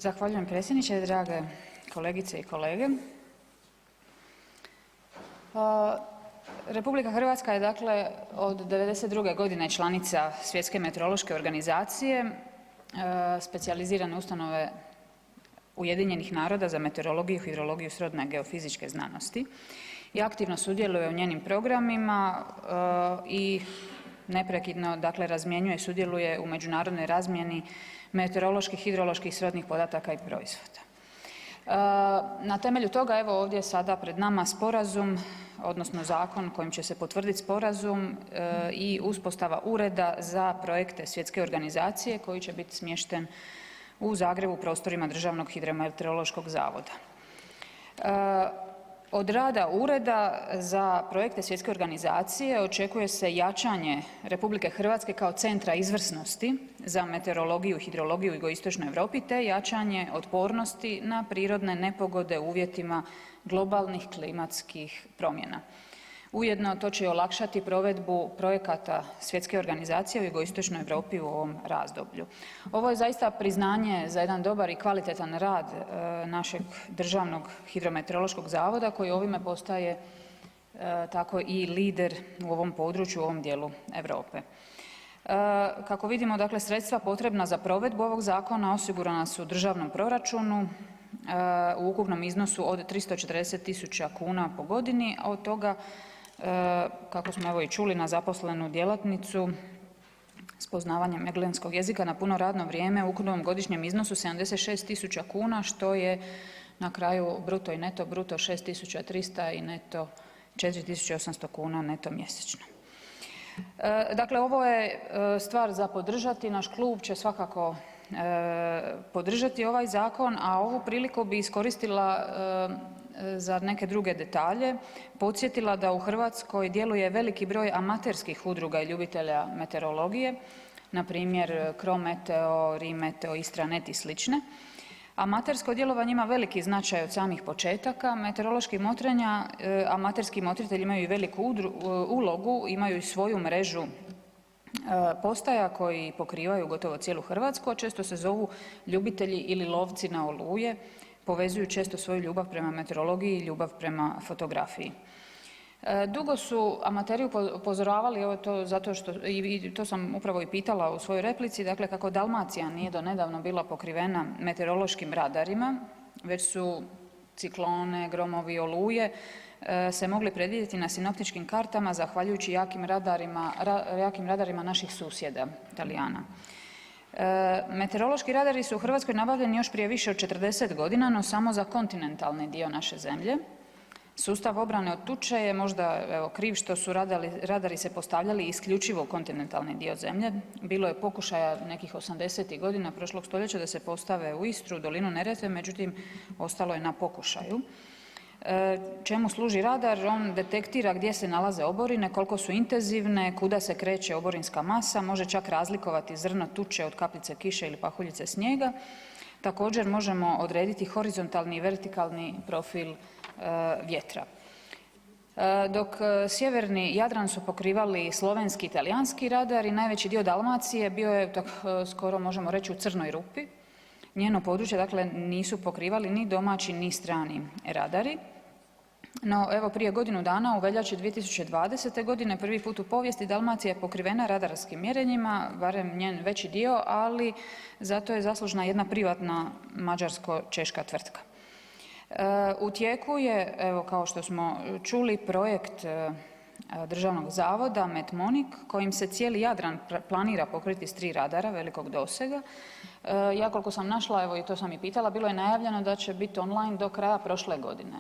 Zahvaljujem predsjedniče, drage kolegice i kolege. RH je dakle od '92. godine članica Svjetske meteorološke organizacije, specijalizirane ustanove UN-a za meteorologiju, hidrologiju i srodne geofizičke znanosti i aktivno sudjeluje u njenim programima i neprekidno dakle razmjenjuje i sudjeluje u međunarodnoj razmjeni meteoroloških, hidroloških, srodnih podataka i proizvoda. Na temelju toga evo ovdje je sada pred nama sporazum odnosno zakon kojim će se potvrditi sporazum i uspostava ureda za projekte svjetske organizacije koji će biti smješten u Zagrebu u prostorima Državnog hidrometeorološkog zavoda. Od rada Ureda za projekte svjetske organizacije očekuje se jačanje RH kao centra izvrsnosti za meteorologiju, hidrologiju u jugoistočnoj Europi te jačanje otpornosti na prirodne nepogode u uvjetima globalnih klimatskih promjena. Ujedno to će i olakšati provedbu projekata svjetske organizacije u jugoistočnoj Europi u ovom razdoblju. Ovo je zaista priznanje za jedan dobar i kvalitetan rad našeg Državnog hidrometeorološkog zavoda koji ovime postaje tako i lider u ovom području, u ovom dijelu Europe. Kako vidimo, dakle sredstva potrebna za provedbu ovog zakona osigurana su u državnom proračunu u ukupnom iznosu od 340.000 kuna po godini, a od toga kako smo evo i čuli na zaposlenu djelatnicu s poznavanjem engleskog jezika na puno radno vrijeme u ukupnom godišnjem iznosu 76.000 kuna što je na kraju bruto i neto, bruto 6.300 i neto 4.800 kuna neto mjesečno. Dakle, ovo je stvar za podržati, naš klub će svakako podržati ovaj zakon, a ovu priliku bi iskoristila za neke druge detalje, podsjetila da u Hrvatskoj djeluje veliki broj amaterskih udruga i ljubitelja meteorologije, npr. Crometeo, Rimeteo, Istranet i slične. Amatersko djelovanje ima veliki značaj od samih početaka meteoroloških motrenja, amaterski motritelji imaju i veliku ulogu, imaju i svoju mrežu postaja koji pokrivaju gotovo cijelu Hrvatsku, a često se zovu ljubitelji ili lovci na oluje, povezuju često svoju ljubav prema meteorologiji i ljubav prema fotografiji. Dugo su amateri upozoravali, evo to zato što, i to sam upravo i pitala u svojoj replici, dakle kako Dalmacija nije do nedavno bila pokrivena meteorološkim radarima, već su ciklone, gromovi, oluje se mogli predvidjeti na sinoptičkim kartama zahvaljujući jakim radarima naših susjeda Talijana. Meteorološki radari su u Hrvatskoj nabavljeni još prije više od 40 godina, no samo za kontinentalni dio naše zemlje. Sustav obrane od tuče je možda evo kriv što su radari se postavljali isključivo u kontinentalni dio zemlje. Bilo je pokušaja nekih 80-ih godina prošlog stoljeća da se postave u Istru, u dolinu Neretve, međutim ostalo je na pokušaju. Čemu služi radar? On detektira gdje se nalaze oborine, koliko su intenzivne, kuda se kreće oborinska masa, može čak razlikovati zrno tuče od kapljice kiše ili pahuljice snijega. Također možemo odrediti horizontalni i vertikalni profil vjetra. Dok sjeverni Jadran su pokrivali slovenski i talijanski radar i najveći dio Dalmacije bio je skoro možemo reći u crnoj rupi. Njeno područje dakle nisu pokrivali ni domaći ni strani radari. No evo prije godinu dana u veljači 2020. godine prvi put u povijesti Dalmacija je pokrivena radarskim mjerenjima, barem njen veći dio, ali zato je zaslužna jedna privatna mađarsko-češka tvrtka. U tijeku je, evo kao što smo čuli, projekt Državnog zavoda METMONIC kojim se cijeli Jadran planira pokriti s 3 radara velikog dosega. Ja koliko sam našla, evo i to sam i pitala, bilo je najavljeno da će biti online do kraja prošle godine,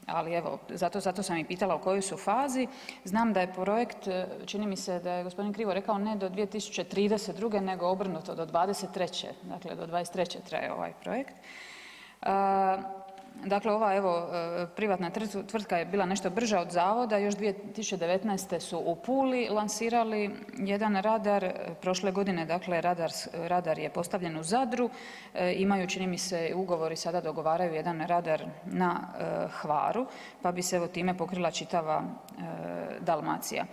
ali evo zato sam i pitala u kojoj su fazi. Znam da je projekt, čini mi se da je gospodin krivo rekao, ne do 2032. nego obrnuto do '23., dakle do '23. traje ovaj projekt. Dakle, ova evo privatna tvrtka je bila nešto brža od zavoda, još 2019. su u Puli lansirali jedan radar, prošle godine dakle radar je postavljen u Zadru, imaju čini mi se ugovori, sada dogovaraju jedan radar na Hvaru, pa bi se evo time pokrila čitava Dalmacija.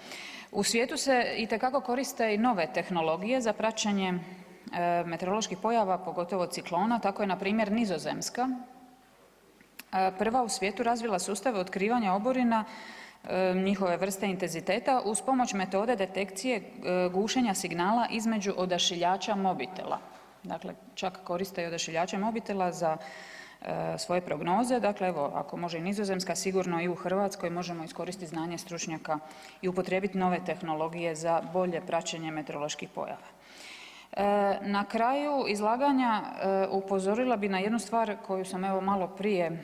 U svijetu se itekako koriste i nove tehnologije za praćenje meteoroloških pojava, pogotovo ciklona, tako je npr. Nizozemska prva u svijetu razvila sustave otkrivanja oborina njihove vrste intenziteta uz pomoć metode detekcije gušenja signala između odašiljača mobitela. Dakle, čak koriste i odašiljače mobitela za svoje prognoze, dakle evo ako može i Nizozemska, sigurno i u Hrvatskoj možemo iskoristiti znanje stručnjaka i upotrijebiti nove tehnologije za bolje praćenje meteoroloških pojava. Na kraju izlaganja upozorila bi na jednu stvar koju sam evo maloprije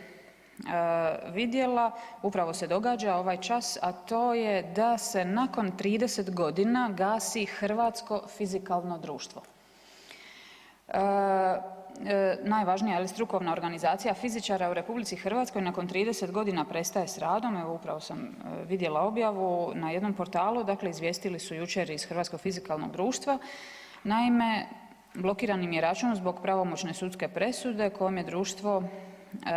vidjela, upravo se događa ovaj čas, a to je da se nakon 30 godina gasi Hrvatsko fizikalno društvo. Najvažnija je strukovna organizacija fizičara u RH nakon 30 godina prestaje s radom, evo upravo sam vidjela objavu na jednom portalu, dakle izvijestili su jučer iz Hrvatskog fizikalnog društva. Naime, blokiran im je račun zbog pravomoćne sudske presude kojom je društvo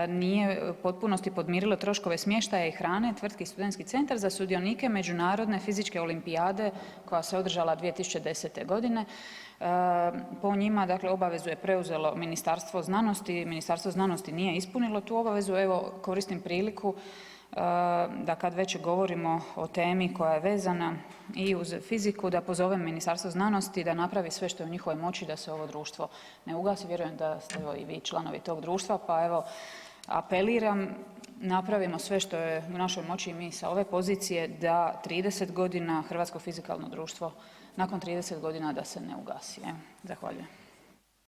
nije u potpunosti podmirilo troškove smještaja i hrane tvrtki Studentski centar za sudionike Međunarodne fizičke olimpijade koja se održala 2010. godine. Po njima, dakle obavezu je preuzelo Ministarstvo znanosti, Ministarstvo znanosti nije ispunilo tu obavezu. Evo koristim priliku da kad već govorimo o temi koja je vezana i uz fiziku, da pozovem Ministarstvo znanosti da napravi sve što je u njihovoj moći da se ovo društvo ne ugasi. Vjerujem da ste evo i vi članovi tog društva, pa evo apeliram, napravimo sve što je u našoj moći i mi sa ove pozicije da 30 godina Hrvatsko fizikalno društvo, nakon 30 godina da se ne ugasi. Evo, zahvaljujem.